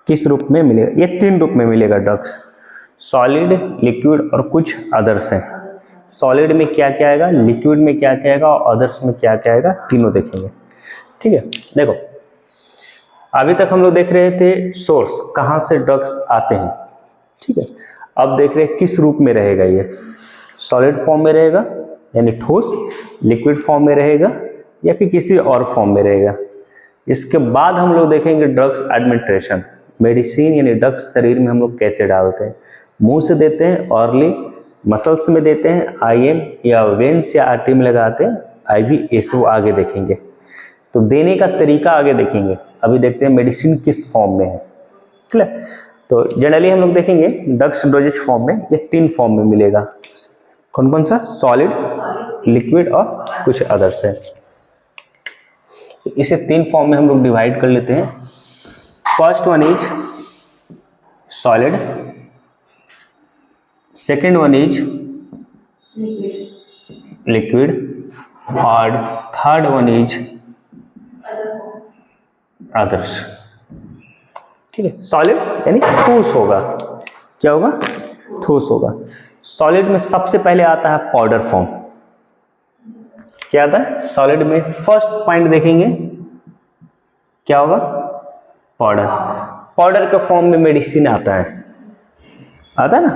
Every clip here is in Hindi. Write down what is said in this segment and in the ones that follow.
किस रूप में मिलेगा? ये 3 रूप में मिलेगा ड्रग्स, सॉलिड, लिक्विड और कुछ अदर्स हैं। सॉलिड में क्या क्या आएगा, लिक्विड में क्या क्या आएगा और अदर्स में क्या क्या आएगा, तीनों देखेंगे। ठीक है, देखो अभी तक हम लोग देख रहे थे सोर्स, कहाँ से ड्रग्स आते हैं। ठीक है, अब देख रहे हैं किस रूप में रहेगा ये, सॉलिड फॉर्म में रहेगा यानी ठोस, लिक्विड फॉर्म में रहेगा या फिर किसी और फॉर्म में रहेगा। इसके बाद हम लोग देखेंगे ड्रग्स एडमिनिस्ट्रेशन, मेडिसिन यानी ड्रग्स शरीर में हम लोग कैसे डालते हैं, मुंह से देते हैं, ऑरली, मसल्स में देते हैं, आईएम या वेंस या आर्टरी में लगाते हैं, आईवी, ये सब आगे देखेंगे। तो देने का तरीका आगे देखेंगे। अभी देखते हैं मेडिसिन किस फॉर्म में है। ठीक है, तो जनरली हम लोग देखेंगे ड्रग्स डोजेज फॉर्म में ये 3 फॉर्म में मिलेगा। कौन कौन सा? सॉलिड, लिक्विड और कुछ अदर्स है। इसे 3 फॉर्म में हम लोग डिवाइड कर लेते हैं। First one is solid, second one is liquid और थर्ड वन इज अदर्स। ठीक है, सॉलिड यानी ठोस होगा, क्या होगा? ठोस होगा। सॉलिड में सबसे पहले आता है पाउडर फॉर्म। क्या आता है सॉलिड में? फर्स्ट पॉइंट देखेंगे क्या होगा? पाउडर। पाउडर के फॉर्म में मेडिसिन आता है ना,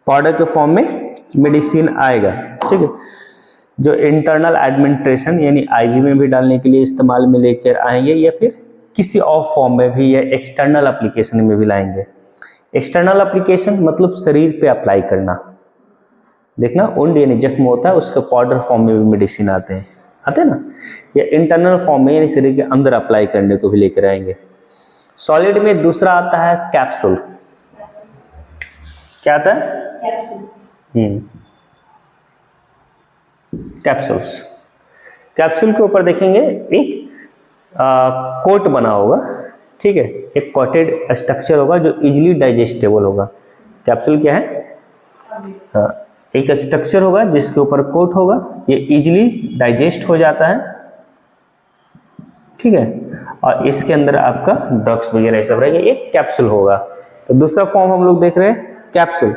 पाउडर के फॉर्म में मेडिसिन आएगा। ठीक है, जो इंटरनल एडमिनिस्ट्रेशन यानी आईवी में भी डालने के लिए इस्तेमाल में लेकर आएंगे या फिर किसी और फॉर्म में भी या एक्सटर्नल एप्लीकेशन में भी लाएंगे। एक्सटर्नल एप्लीकेशन मतलब शरीर पे अप्लाई करना। देखना वुंड यानी जख्म होता है उसके पाउडर फॉर्म में भी मेडिसिन आते हैं ना, या इंटरनल फॉर्म में यानी शरीर के अंदर अप्लाई करने को भी लेकर आएंगे। सॉलिड में दूसरा आता है कैप्सूल। क्या आता है? कैप्सूल्स। कैप्सूल के ऊपर देखेंगे एक कोट बना होगा। ठीक है, एक कोटेड स्ट्रक्चर होगा जो इजीली डाइजेस्टेबल होगा। कैप्सूल क्या है? हाँ, एक स्ट्रक्चर होगा जिसके ऊपर कोट होगा, ये इजीली डाइजेस्ट हो जाता है। ठीक है, और इसके अंदर आपका ड्रग्स वगैरह सब रहेगा, एक कैप्सूल होगा। तो दूसरा फॉर्म हम लोग देख रहे हैं कैप्सूल।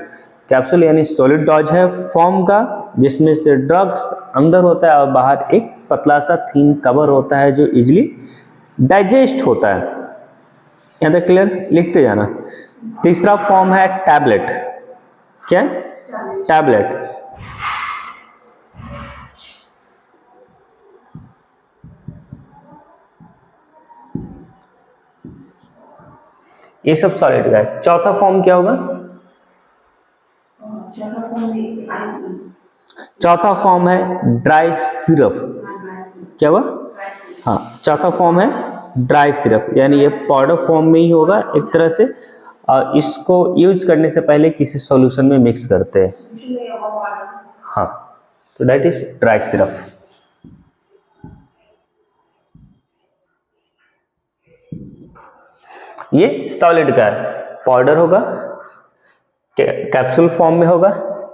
कैप्सूल यानी सॉलिड डोज है फॉर्म का, जिसमें से ड्रग्स अंदर होता है और बाहर एक पतला सा थीन कवर होता है जो इजीली डाइजेस्ट होता है। यहाँ तक क्लियर? लिखते जाना। तीसरा फॉर्म है टैबलेट। क्या? टैबलेट। ये सब सॉलिड का है। चौथा फॉर्म क्या होगा? चौथा फॉर्म है ड्राई सिरप। क्या हुआ? हाँ, चौथा फॉर्म है ड्राई सिरप, यानी ये पाउडर फॉर्म में ही होगा एक तरह से, और इसको यूज करने से पहले किसी सॉल्यूशन में मिक्स करते हैं। हाँ, तो दैट इज ड्राई सिरप। ये सॉलिड का है, पाउडर होगा, कैप्सूल फॉर्म में होगा,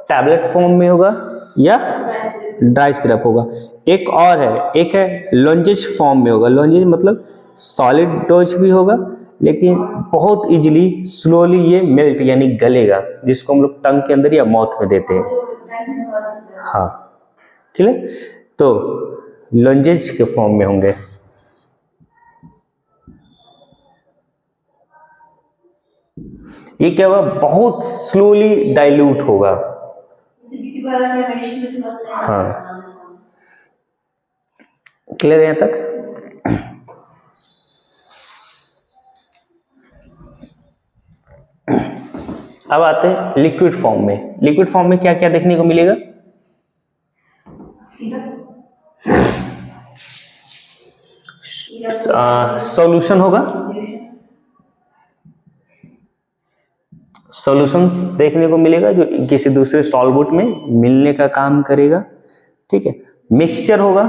टैबलेट फॉर्म में होगा या ड्राई सिरप होगा। एक और है, एक है लॉन्जेज फॉर्म में होगा। लॉन्जेज मतलब सॉलिड डोज भी होगा लेकिन बहुत इजीली स्लोली ये मेल्ट यानी गलेगा, जिसको हम लोग टंग के अंदर या माउथ में देते हैं। हाँ, ठीक है, तो लॉन्जेज के फॉर्म में होंगे। ये क्या होगा? बहुत स्लोली डाइल्यूट होगा। हाँ, क्लियर है यहाँ तक? अब आते हैं लिक्विड फॉर्म में। लिक्विड फॉर्म में क्या क्या देखने को मिलेगा? सॉल्यूशन होगा, सॉल्यूशंस देखने को मिलेगा जो किसी दूसरे सॉल्वेंट में मिलने का काम करेगा। ठीक है, मिक्सचर होगा।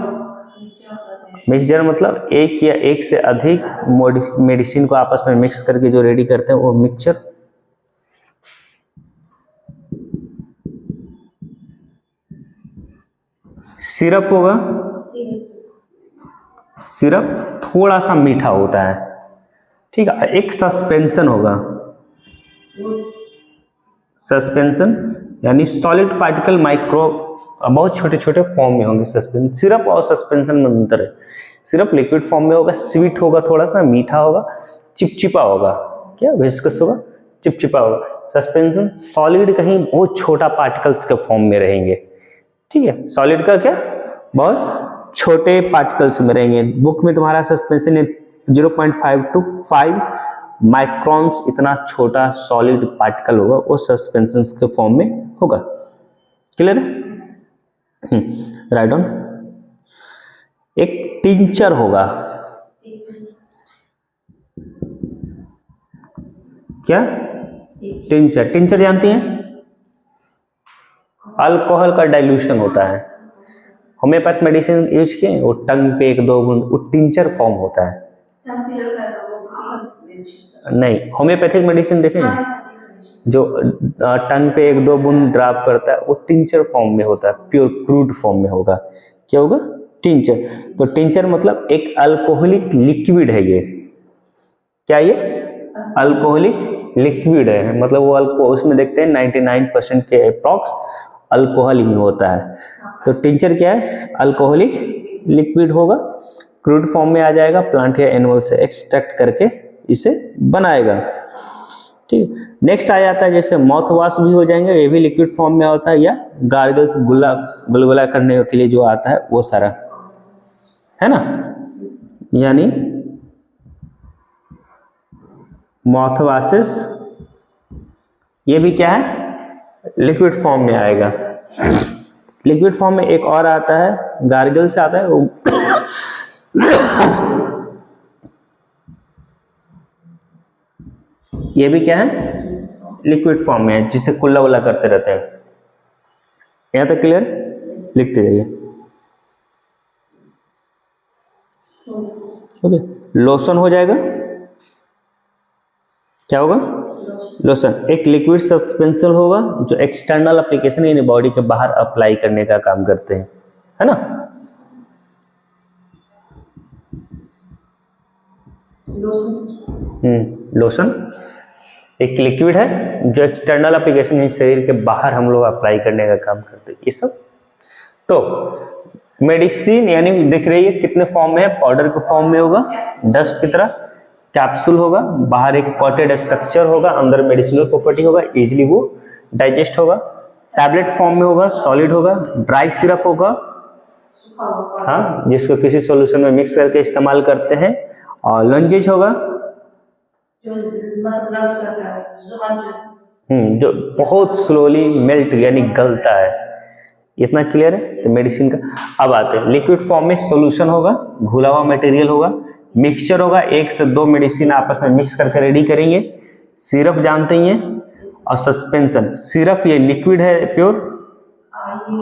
मिक्सचर मतलब एक या एक से अधिक मेडिसिन को आपस में मिक्स करके जो रेडी करते हैं वो मिक्सचर। सिरप होगा। सिरप थोड़ा सा मीठा होता है। ठीक है। एक सस्पेंशन होगा, सस्पेंशन यानी सॉलिड पार्टिकल माइक्रो, बहुत छोटे छोटे फॉर्म में होंगे सस्पेंशन। सिरप और सस्पेंशन में अंतर है, सिरप लिक्विड फॉर्म में होगा, स्वीट होगा, थोड़ा सा मीठा होगा, चिपचिपा होगा, क्या विस्कस होगा, चिपचिपा होगा। सस्पेंशन सॉलिड कहीं बहुत छोटा पार्टिकल्स के फॉर्म में रहेंगे, ठीक है। सॉलिड का क्या, बहुत छोटे पार्टिकल्स में रहेंगे। बुक में तुम्हारा सस्पेंशन 0.5 to 5 माइक्रॉन्स इतना छोटा सॉलिड पार्टिकल होगा, वो सस्पेंशन के फॉर्म में होगा। क्लियर है? Right on. एक टिंचर होगा, क्या टिंचर, टिंचर जानती हैं, अल्कोहल का डाइल्यूशन होता है। होम्योपैथ मेडिसिन यूज किए, वो टंग पे 1-2 बूंद, वो टिंचर फॉर्म होता है। नहीं, होम्योपैथिक मेडिसिन देखें जो टंग पे 1-2 बूंद ड्रॉप करता है, वो टिंचर फॉर्म में होता है, प्योर क्रूड फॉर्म में होगा। क्या होगा, टिंचर। तो टिंचर मतलब एक अल्कोहलिक लिक्विड है ये, क्या ये अल्कोहलिक लिक्विड है, मतलब वो उसमें देखते हैं 99% के अप्रॉक्स अल्कोहल ही होता है। तो टिंचर क्या है, अल्कोहलिक लिक्विड होगा, क्रूड फॉर्म में आ जाएगा, प्लांट या एनिमल से एक्सट्रैक्ट करके इसे बनाएगा, ठीक। नेक्स्ट आ जाता है जैसे माउथ वॉश भी हो जाएंगे, ये भी लिक्विड फॉर्म में होता है, या गार्गल्स गुलगुला करने के लिए जो आता है वो सारा है ना, यानी माउथ वॉशेस ये भी क्या है, लिक्विड फॉर्म में आएगा। लिक्विड फॉर्म में एक और आता है, गार्गल से आता है वो ये भी क्या है, लिक्विड फॉर्म में है, जिससे कुल्ला वुल्ला करते रहते हैं। यहां तक क्लियर, लिखते जाइए। ओके, लोशन हो जाएगा, क्या होगा, लोशन एक लिक्विड सस्पेंशन होगा जो एक्सटर्नल एप्लीकेशन यानी बॉडी के बाहर अप्लाई करने का काम करते हैं, है ना। लोशन एक लिक्विड है जो एक्सटर्नल एप्लीकेशन यानी शरीर के बाहर हम लोग अप्लाई करने का काम करते हैं, ये सब। तो मेडिसिन यानी दिख रही है कितने फॉर्म में है, पाउडर के फॉर्म में होगा, डस्ट की तरह, कैप्सूल होगा, बाहर एक कॉटेड स्ट्रक्चर होगा, अंदर मेडिसिनल प्रॉपर्टी होगा, इजीली वो डाइजेस्ट होगा। टैबलेट फॉर्म में होगा, सॉलिड होगा, ड्राई सिरप होगा, हाँ, जिसको किसी सॉल्यूशन में मिक्स करके इस्तेमाल करते हैं, और लंजेज होगा जो बहुत स्लोली मेल्ट यानी गलता है। इतना क्लियर है। तो मेडिसिन का अब आते हैं, लिक्विड फॉर्म में सॉल्यूशन होगा, घुला हुआ मटेरियल होगा, मिक्सचर होगा, 1 से 2 मेडिसिन आपस में मिक्स करके रेडी करेंगे। सिरप जानते ही हैं, और सस्पेंशन, सिरप ये लिक्विड है प्योर,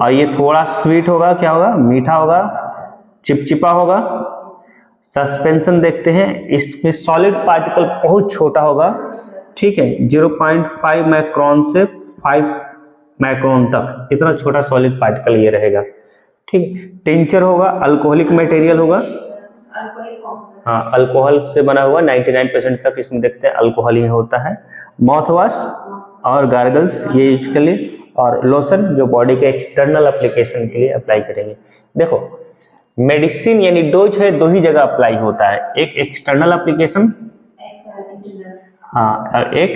और ये थोड़ा स्वीट होगा, क्या होगा, मीठा होगा, चिपचिपा होगा। सस्पेंशन देखते हैं, इसमें सॉलिड पार्टिकल बहुत छोटा होगा, ठीक है, 0.5 माइक्रॉन से 5 माइक्रॉन तक, इतना छोटा सॉलिड पार्टिकल ये रहेगा, ठीक। टिंचर होगा, अल्कोहलिक मटेरियल होगा, हाँ, अल्कोहल से बना हुआ, 99% तक इसमें देखते हैं अल्कोहल ही होता है। माउथ वॉश और गार्गल्स ये यूज के लिए, और लोशन जो बॉडी के एक्सटर्नल एप्लीकेशन के लिए अप्लाई करेंगे। देखो मेडिसिन यानी डोज है, 2 ही जगह अप्लाई होता है, एक एक्सटर्नल एप्लीकेशन, हाँ, और एक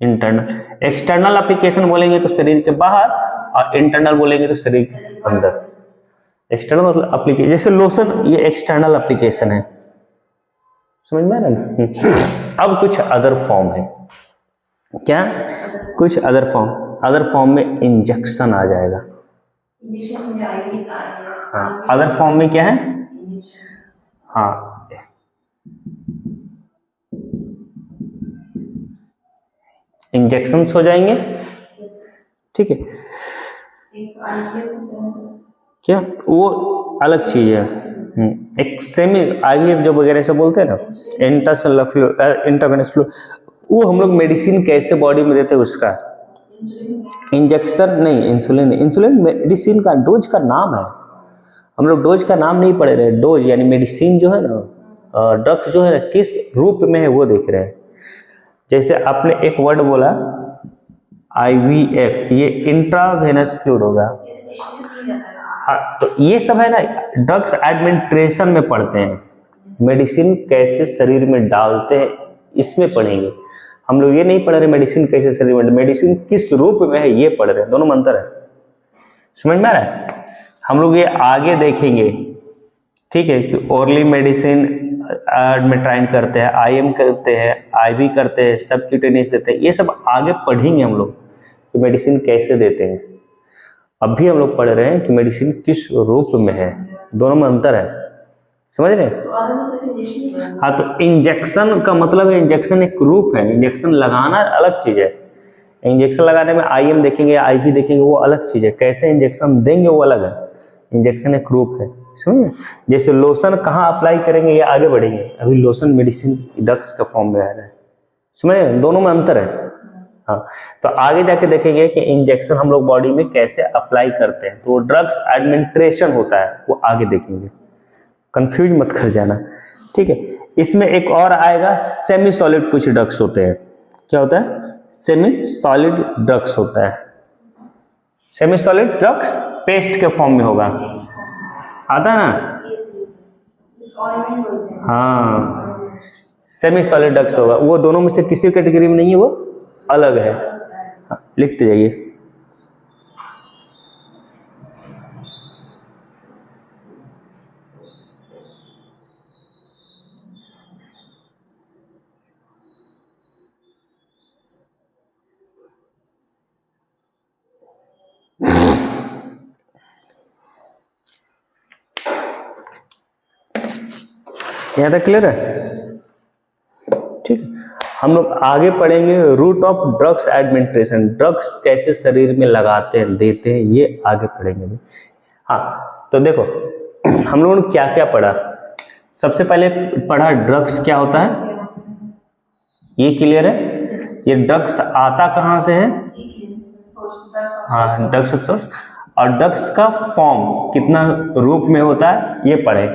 इंटरनल। एक्सटर्नल एप्लीकेशन बोलेंगे तो शरीर के बाहर, और इंटरनल बोलेंगे तो शरीर के अंदर। एक्सटर्नल मतलब एप्लीकेशन, जैसे लोशन ये एक्सटर्नल एप्लीकेशन है, समझ में आ रहा है। अब कुछ अदर फॉर्म है, क्या, कुछ अदर फॉर्म में इंजेक्शन आ जाएगा। हाँ, अदर फॉर्म में क्या है, हाँ, इंजेक्शंस हो जाएंगे, ठीक है। क्या, वो अलग चीज है। एक सेमी आईवीएफ जो वगैरह से बोलते हैं ना, इंट्रावेनस फ्लूइड, वो हम लोग मेडिसिन कैसे बॉडी में देते हैं उसका, इंजेक्शन नहीं, इंसुलिन मेडिसिन का डोज का नाम है। हम लोग डोज का नाम नहीं पढ़े रहे, डोज यानी मेडिसिन जो है ना, ड्रग्स जो है किस रूप में है वो देख रहे हैं। जैसे आपने एक वर्ड बोला IVF, ये इंट्रावेनस फ्लूइड होगा। हाँ, तो ये सब है ना ड्रग्स एडमिनिस्ट्रेशन में पढ़ते हैं, मेडिसिन कैसे शरीर में डालते हैं इसमें पढ़ेंगे। हम लोग ये नहीं पढ़ रहे मेडिसिन कैसे शरीर में, मेडिसिन किस रूप में है ये पढ़ रहे हैं, दोनों में अंतर है। समझ में आ रहा है? हम लोग ये आगे देखेंगे, ठीक है, कि ओरली मेडिसिन में ट्राइन करते हैं, IM करते हैं, IV करते हैं, सबक्यूटेनियस देते हैं, ये सब आगे पढ़ेंगे हम लोग कि मेडिसिन कैसे देते हैं। अभी हम लोग पढ़ रहे हैं कि मेडिसिन किस रूप में है, दोनों में अंतर है। समझ रहे हैं? हाँ, तो इंजेक्शन का मतलब है, इंजेक्शन एक रूप है, इंजेक्शन लगाना अलग चीज है। इंजेक्शन लगाने में IM देखेंगे, IV देखेंगे, वो अलग चीज है। कैसे इंजेक्शन देंगे वो अलग है, इंजेक्शन एक रूप है। समझिए, जैसे लोशन कहाँ अप्लाई करेंगे ये आगे बढ़ेंगे, अभी लोशन मेडिसिन ड्रग्स का फॉर्म में आ रहा है। समझे, दोनों में अंतर है। हाँ, तो आगे जाके देखेंगे कि इंजेक्शन हम लोग बॉडी में कैसे अप्लाई करते हैं, तो ड्रग्स एडमिनिस्ट्रेशन होता है, वो आगे देखेंगे, कंफ्यूज मत कर जाना, ठीक है। इसमें एक और आएगा सेमी सॉलिड कुछ ड्रग्स होते हैं। क्या होता है? सेमी सॉलिड ड्रग्स होता है। सेमी सॉलिड ड्रग्स पेस्ट के फॉर्म में होगा, आता है ना? हाँ, सेमी सॉलिड ड्रग्स होगा, वो दोनों में से किसी कैटेगरी में नहीं है, वो अलग है। हाँ, लिखते जाइए। यहाँ तक क्लियर है? ठीक है, हम लोग आगे पढ़ेंगे route of drugs administration, drugs कैसे शरीर में लगाते हैं, देते हैं, ये आगे पढ़ेंगे। हाँ, तो देखो हम लोगों ने क्या क्या पढ़ा। सबसे पहले पढ़ा ड्रग्स क्या होता है, ये क्लियर है। ये ड्रग्स आता कहाँ से है? हाँ, ड्रग्स ऑफ सोर्स। और ड्रग्स का फॉर्म कितना रूप में होता है ये पढ़े।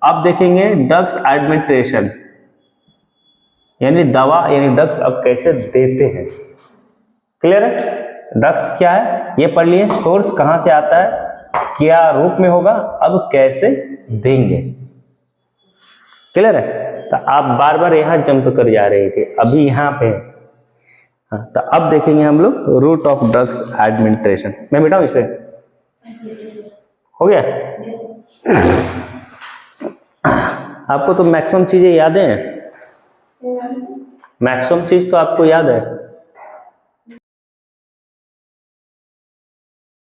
अब देखेंगे ड्रग्स एडमिनिस्ट्रेशन, यानी दवा, यानी ड्रग्स अब कैसे देते हैं। क्लियर है? ड्रग्स क्या है ये पढ़ लिए, सोर्स कहाँ से आता है, क्या रूप में होगा, अब कैसे देंगे। क्लियर है? तो आप बार बार यहाँ जंप कर जा रहे थे, अभी यहाँ पे। हाँ, तो अब देखेंगे हम लोग रूट ऑफ ड्रग्स एडमिनिस्ट्रेशन। मैं मिटाऊं इसे, हो गया? आपको तो मैक्सिमम चीजें याद हैं, मैक्सिमम चीज तो आपको याद है।